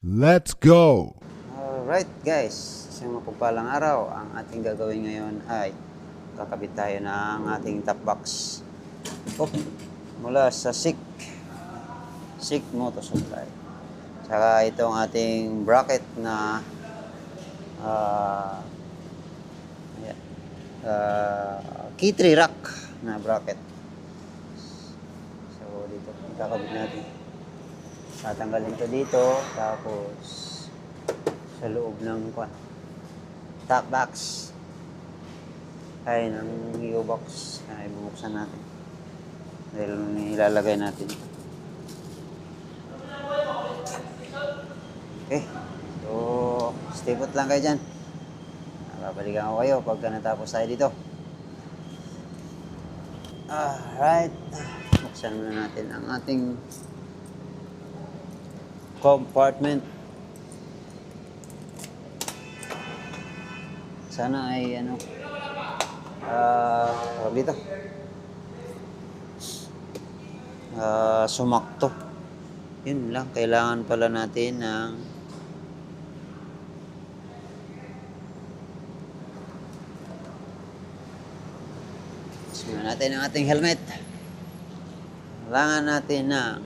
Let's go! Alright guys, isang mapagpalang araw. Ang ating gagawin ngayon ay kakabit tayo ng ating top box mula sa SICK Moto Supply. Saka itong ating bracket na ayan, key 3 rack na bracket. So dito, ikakabit natin. Tatanggalin to dito, tapos sa loob ng top box ay ng U box ay bubuksan natin dahil ilalagay natin. Okay, so stay put lang kayo dyan. Babalikan ko kayo pagka natapos tayo dito. Alright, buksan muna natin ang ating compartment. Sana ay tawag dito, sumakto. Yun lang, kailangan pala natin ng sumayin natin ang ating helmet. Kailangan natin ng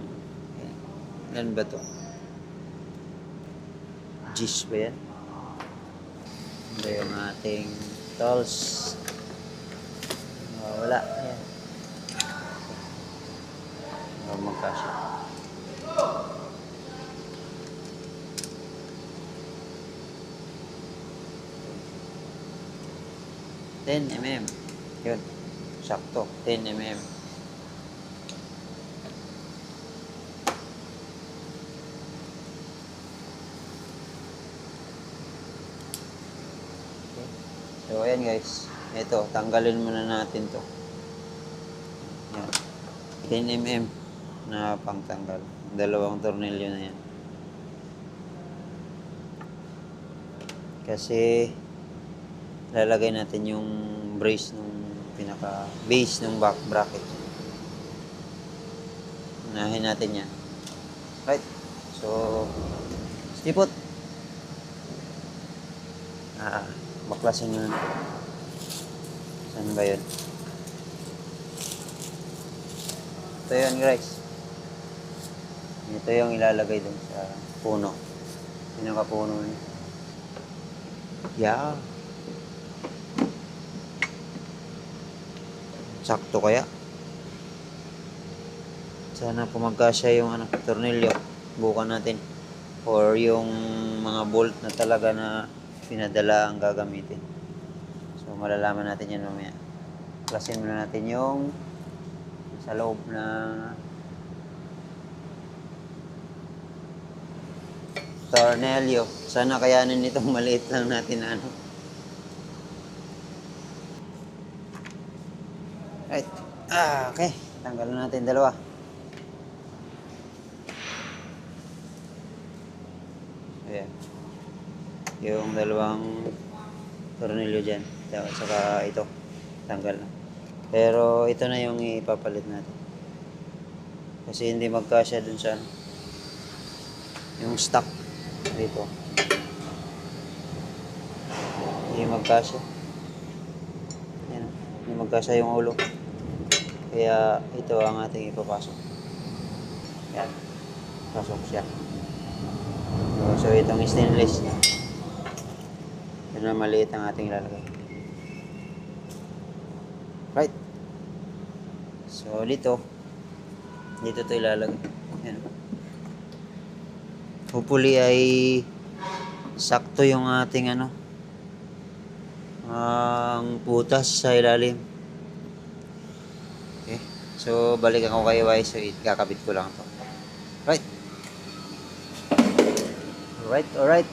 yan ba to? Gis ba yan? Ito yung ating tools. Wala. Ayan. Magkasya. $10mm. Yun. Sakto. $10mm. So, ayan guys. Ito, tanggalin muna natin to. Yan. 10mm na pangtanggal. Dalawang tornilyo na yan. Kasi, lalagay natin yung brace ng pinaka-base ng back bracket. Unahin natin yan. Right. So, stay put. Baklasin nyo na. Saan ba yun? Ito yun guys. Ito yung ilalagay dun sa puno. Pinaka-puno niya. Yeah. Sakto kaya? Sana pumagkasya yung tornilyo. Bukan natin. Or yung mga bolt na talaga na pinadala ang gagamitin. So, malalaman natin yan mamaya. Klasin muna natin yung sa loob na tornilyo. Sana kayanin itong maliit lang natin na Right. Okay. Tanggalan natin dalawa. Ayan. Yung dalawang tornilyo dyan. Saka ito. Tanggal na. Pero ito na yung ipapalit natin. Kasi hindi magkasya dun sa yung stock dito. Hindi magkasya. Yan. Hindi magkasya yung ulo. Kaya ito ang ating ipapasok. Yan. Pasok siya. So itong stainless. Ito na maliit ang ating ilalagay. Right. So dito to ilalagay. Yan. Hopefully ay sakto yung ating ang butas sa ilalim. Okay. So balikan ko kayo guys. So ikakabit ko lang to. Right. Alright.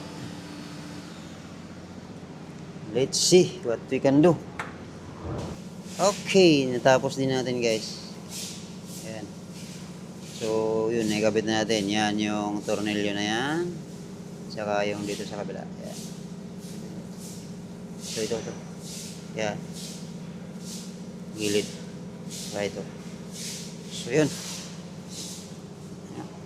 Let's see what we can do. Okay, natapos din natin guys. Ayan. So, yun, nakikabit natin. Yan, yung tornilyo na yan. Tsaka yung dito sa kabila. Ayan. So, ito. Yan. Gilid. Saka ito. So, yun. Ayan.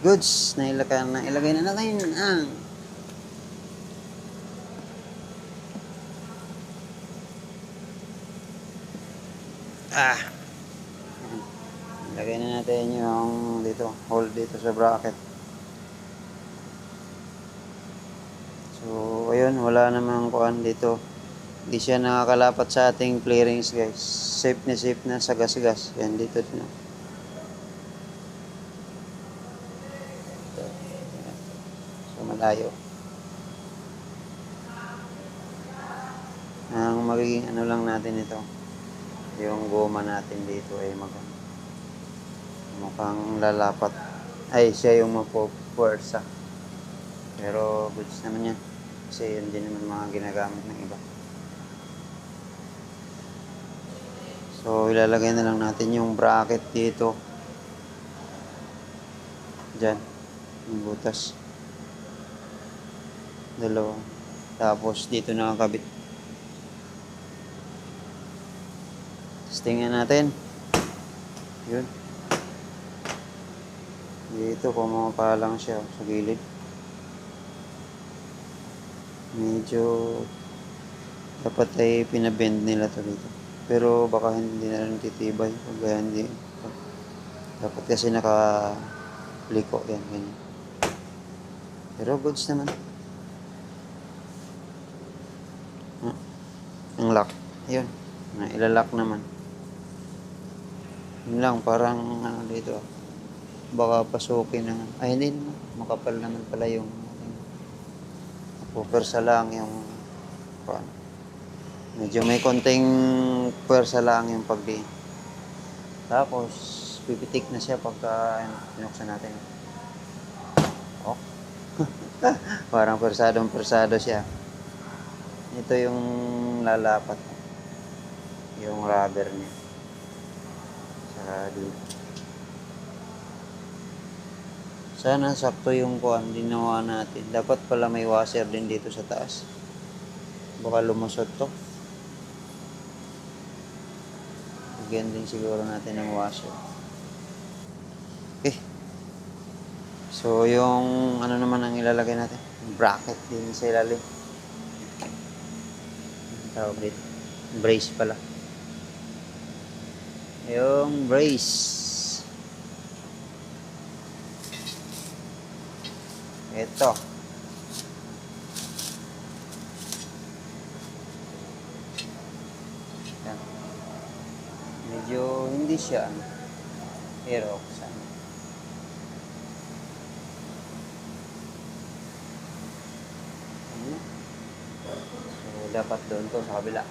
Goods, nailagay na natin ang ilagay na natin yung dito, hole dito sa bracket. So, ayun, wala namang kuan dito. Hindi siya nakakalapat sa ating clearings, guys. Safe na sa gas-gas. Yan, dito din. So, malayo. Ang magiging ano lang natin ito, yung goma natin dito ay mukhang lalapat. Ay, siya yung mapupuwersa. Pero, goods naman yan. Kasi yun din naman mga ginagamit ng iba. So, ilalagay na lang natin yung bracket dito. Diyan. Yung butas. Dalawa. Tapos, dito nakakabit. Testingin natin. Yun. Dito, pumapa lang siya sa gilid. Medyo dapat ay pinabend nila to dito. Pero baka hindi na rin titibay. Kaya hindi. Dapat kasi naka-liko yan. Ganyan. Pero goods naman. Ang lock. Yun. Ilalock naman. Yun lang. Parang dito. Baka pasukin na. Ay hindi naman. Makapal naman pala yung pupersa lang yung medyo may konting puwersa lang yung pagdiin. Tapos pipitik na siya pagka pinuksan natin. Oh. Parang persado siya. Ito yung lalapat. Yung rubber niya. Saka dito. Sana sakto yung ginawa natin. Dapat pala may washer din dito sa taas. Baka lumusot to. Lagyan din siguro natin ng washer. Okay. So, yung ano naman ang ilalagay natin? Bracket din sa ilalim. Tawag dito. Brace pala. Yung brace. Ito. Yan. Medyo hindi siya pero sana. So, dapat doon to sa kabila.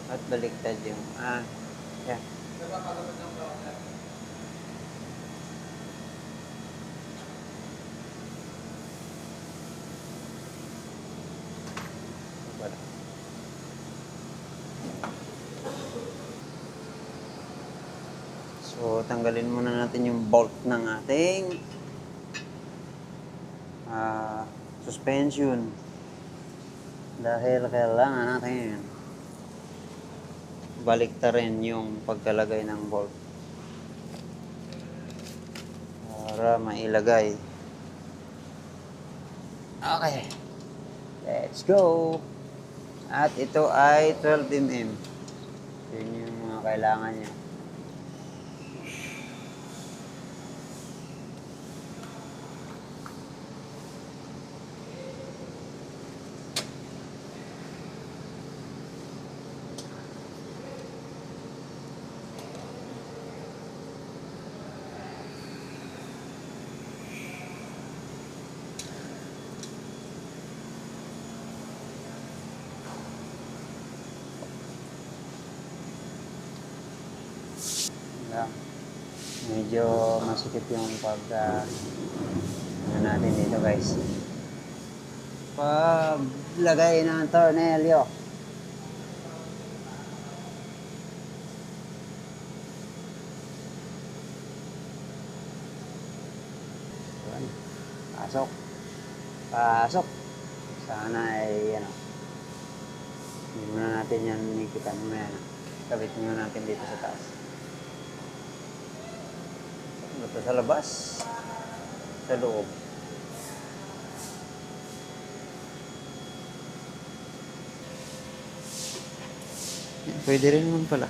At baliktad yung yan. So, tanggalin muna natin yung bolt ng ating suspension. Dahil kailangan natin baliktarin yung pagkalagay ng bolt para mailagay. Okay, let's go. At ito ay 12mm. Yun yung mga kailangan niya. Medyo masikip yung ano natin dito, guys. Paglagay ng tornilyo. Pasok. Pasok. Sana ay hindi muna natin yan nikitan mo yan. Kabit muna natin dito sa taas. Ano to, sa labas? Sa loob. Pwede rin naman pala.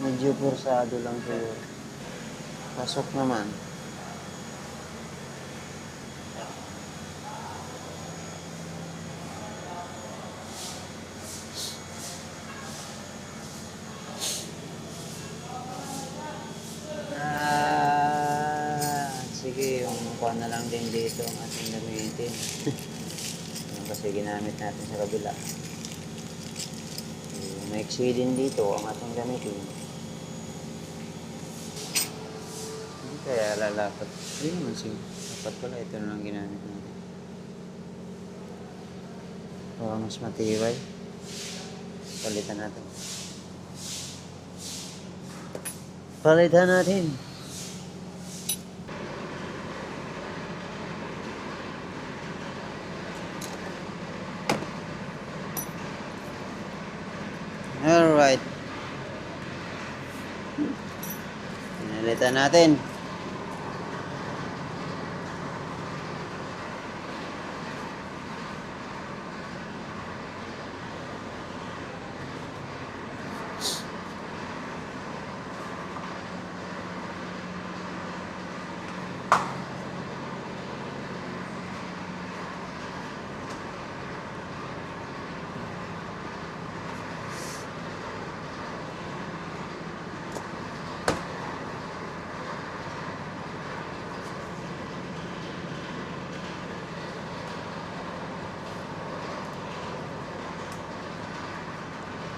Medyo pursado lang siguro. Pasok naman. Sige, yung kuha na lang din dito ang ating gamitin. Yung kasi ginamit natin sa kabila. Yung maiksi din dito ang ating gamitin. Hindi kaya lalapat. Hindi naman siya. Dapat pala ito na lang ginamit natin. Para mas matibay. Palitan natin. Palitan natin. Alright. Pinalitan natin.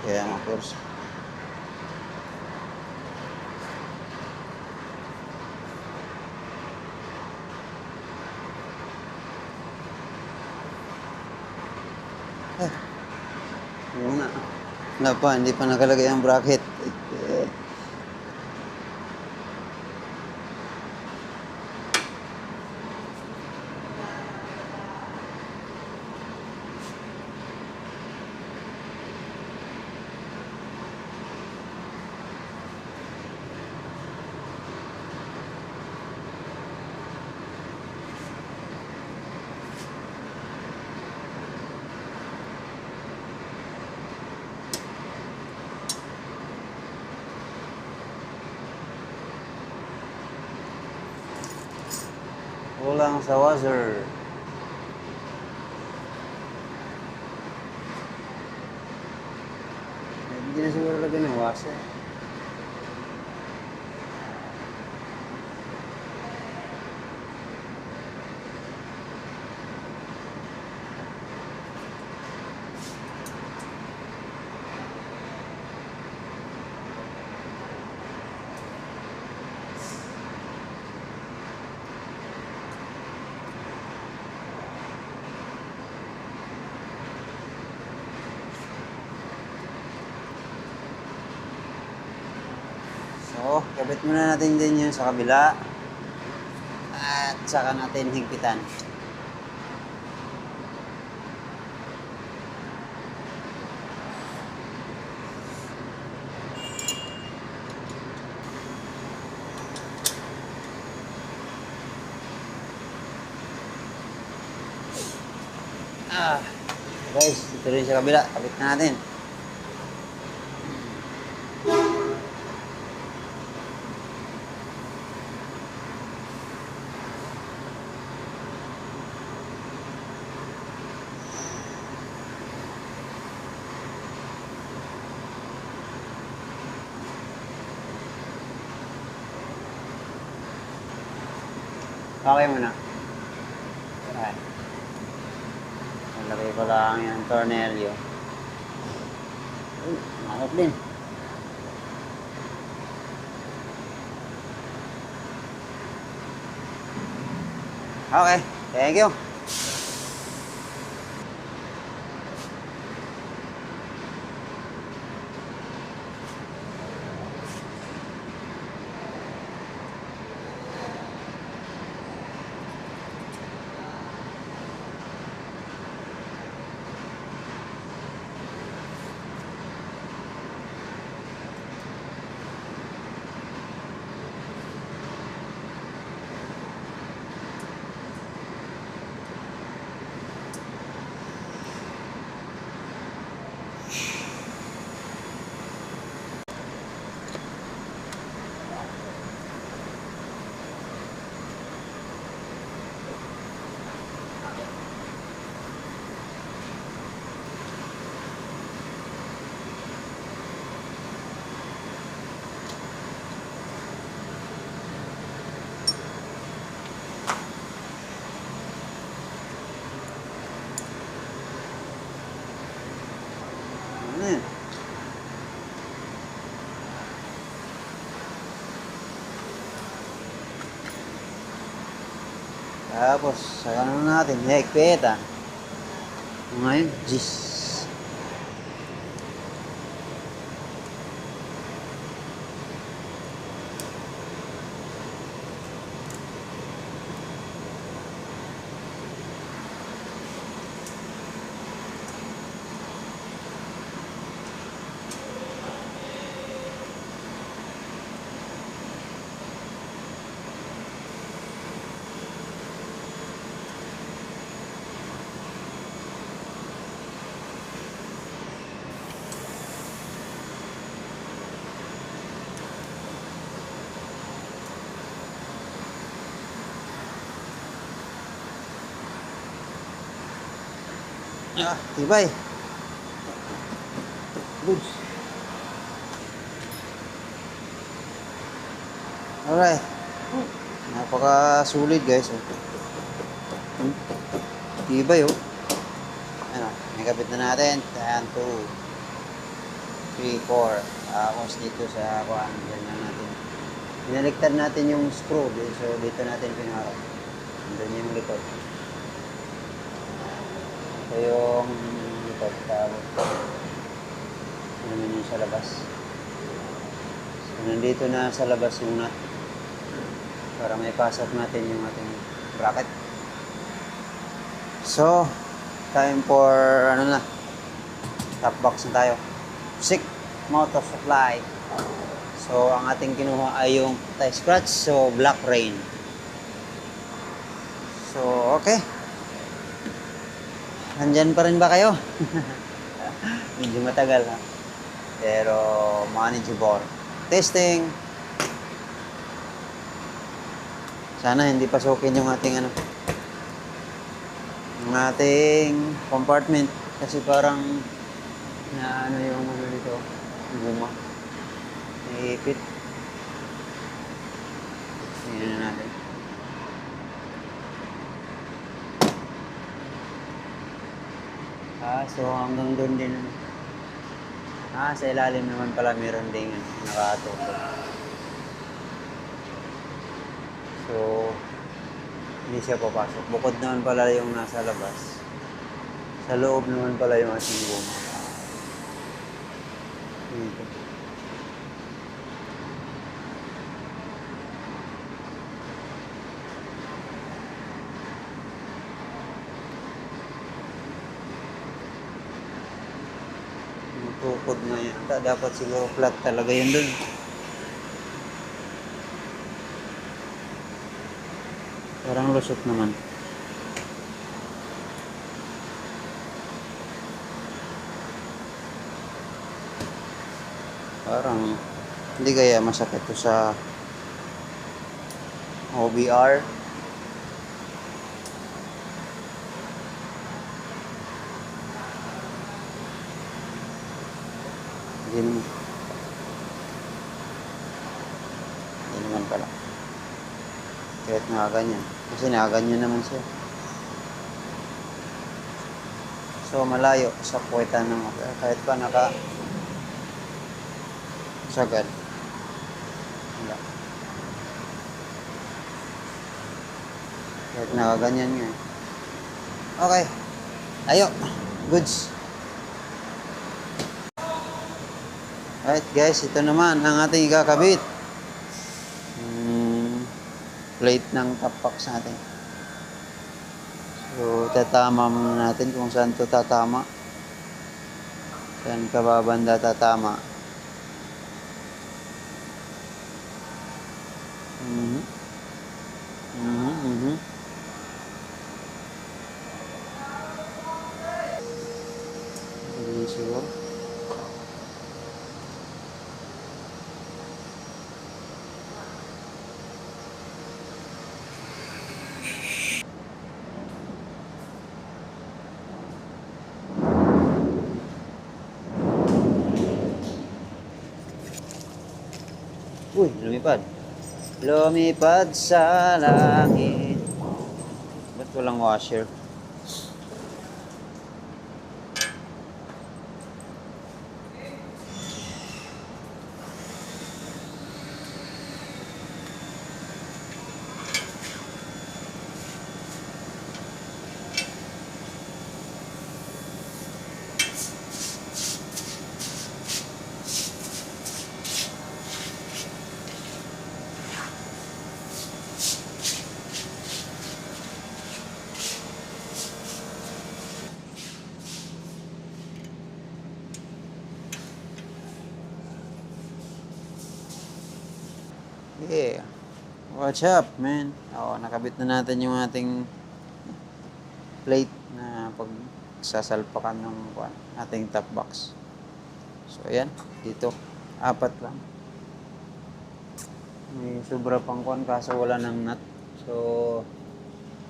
Kaya nga, course. Oo nga. Wala pa, hindi pa nakalagay ang bracket. Kulang sa washer. Hindi na siguro lagyan ng washer. So, kabit muna natin din yun sa kabila. At saka natin higpitan. Guys, ito rin sa kabila. Kabit na natin. Okay muna. Alright. Nalagay ko lang yung tornilyo. Uy, malot din. Okay, thank you. Ano yun? Tapos, saka na natin, hekpeta. Ngayon, jis. Ah, tibay. Goods. Alright. Napaka-sulit guys. Oh. Tibay oh. Ano, may kapit na natin. 1, 2, 3, 4. Tapos dito sa kuhan, dyan na natin. Binaliktad natin yung screw. So dito natin pinarap. Andun yung likod. Ito yung likod. Tapos ano naman yung sa labas. So nandito na sa labas yung nut. Para may pasok natin yung ating bracket. So, time for ano na. Top box na tayo. Sick motor supply. So, ang ating kinuha ay yung tie scratch. So, Black Rain. So, okay. Nandyan pa rin ba kayo? Medyo matagal ha. Pero, manageable. Testing. Sana hindi pasukin yung ating ano. Yung ating compartment. Kasi parang na ano yung ano dito. Guma. Iipit. Tingnan na natin. So hanggang doon din. Sa ilalim naman pala meron ding nakatutok. So, hindi siya papasok. Bukod naman pala yung nasa labas. Sa loob naman pala yung ating guma. Dito. Tukod na yan. Dapat siguro flat talaga yun dun. Parang lusot naman. Parang hindi kaya masakit to sa OBR. Hindi naman pala. Kahit nakaganyan. Kasi nakaganyan naman siya. So malayo sa puwetan ng kahit pa naka sagad. Wala. Kahit nakaganyan nga. Okay. Ayo. Goods. Alright guys, ito naman ang ating ikakabit. Plate ng top box natin. So, tatama muna natin kung saan to tatama. Saan ka ba banda tatama. Hindi siguro. Uy, lumipad. Lumipad sa langit. Ba't walang washer? Yeah. What's up, man? Nakabit na natin yung ating plate na pag sasalpakan ng ating top box. So, ayan. Dito. 4 lang. May sobra pang kaso wala ng nut. So,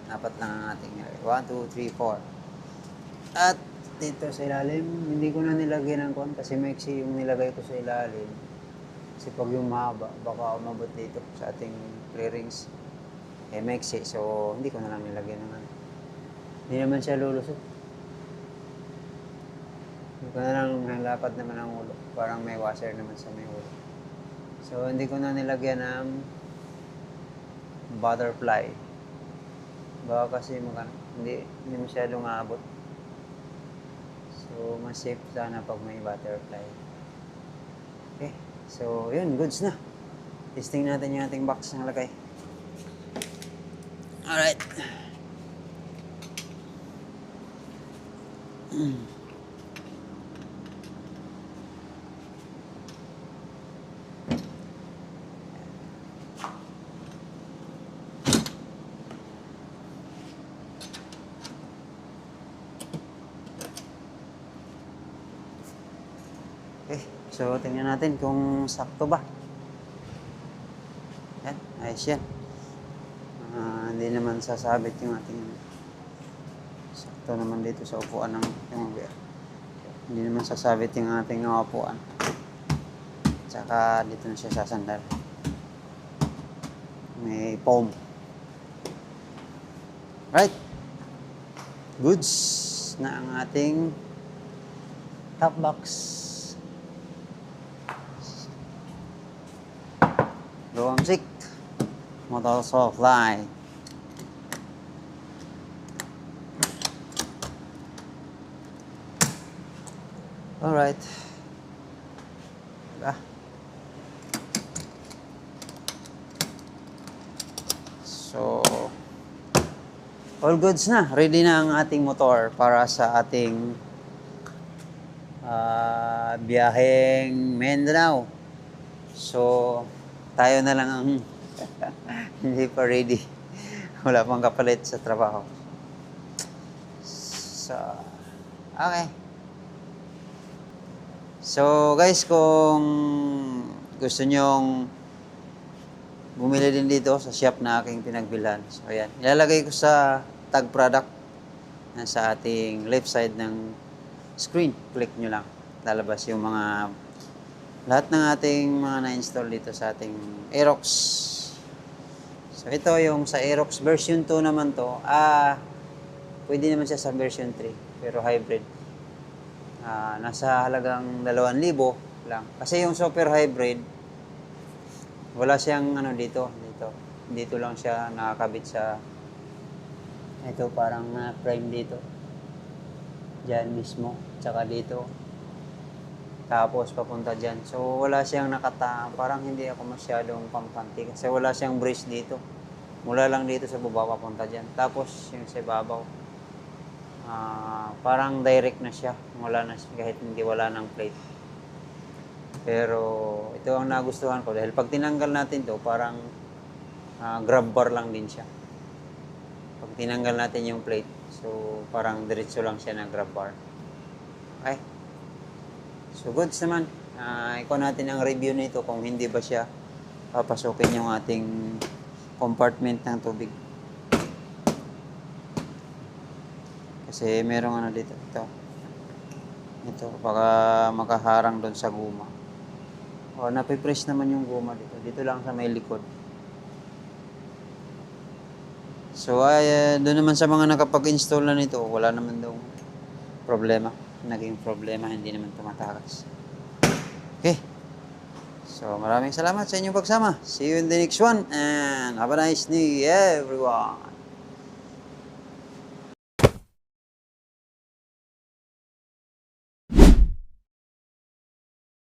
4 lang ang ating 1, 2, 3, 4. At dito sa ilalim, hindi ko na nilagyan ng kasi maiksi yung nilagay ko sa ilalim. Kasi pag yung mahaba, baka umabot dito sa ating clearings. Maiksi, so hindi ko na lang nilagyan ng Hindi naman siya lulusot. Hindi ko na lang nalapad naman ang ulo. Parang may washer naman sa may ulo. So, hindi ko na nilagyan ng butterfly. Baka kasi hindi masyadong aabot. So, mas safe sana pag may butterfly. Okay. So, yun. Goods na. Testing natin yung ating box na lagay. Alright. Okay, so tingnan natin kung sakto ba. Yan, ayos yan. Hindi naman sasabit yung ating sakto naman dito sa upuan ng hindi naman sasabit yung ating upuan. Tsaka dito na siya sasandal. May foam. Right. Goods na ang ating top box. Luamsik. Motor Softline. Alright. Diba? So, all goods na. Ready na ang ating motor para sa ating biyaheng Mindanao. So, tayo na lang ang hindi pa ready. Wala pang kapalit sa trabaho. So, okay. So, guys, kung gusto nyong bumili din dito sa shop na aking pinagbilhan. So, ayan. Ilalagay ko sa tag product na sa ating left side ng screen. Click nyo lang. Lalabas yung mga lahat ng ating mga na-install dito sa ating Aerox. So, ito yung sa Aerox version 2 naman to. Pwede naman siya sa version 3. Pero hybrid. Nasa halagang 2,000 lang. Kasi yung super hybrid, wala siyang dito lang siya nakakabit sa ito parang frame dito. Diyan mismo, tsaka dito. Tapos papunta dyan. So wala siyang parang hindi ako masyadong pampante kasi wala siyang brace dito. Mula lang dito sa baba papunta dyan. Tapos yung sa ibabaw, parang direct na siya. Wala na siya kahit hindi wala ng plate. Pero ito ang nagustuhan ko dahil pag tinanggal natin to parang grab bar lang din siya. Pag tinanggal natin yung plate, so parang diretso lang siya na grab bar. Okay. So goods naman. Ikaw natin ang review nito kung hindi ba siya papasukin yung ating compartment ng tubig. Kasi merong dito. Ito, baka makaharang doon sa guma. Napipress naman yung guma dito. Dito lang sa may likod. So, doon naman sa mga nakapag-install na nito, wala naman daw problema. Naging problema, hindi naman tumatakas. Okay. So, maraming salamat sa inyong pagsama. See you in the next one and have a nice day, everyone.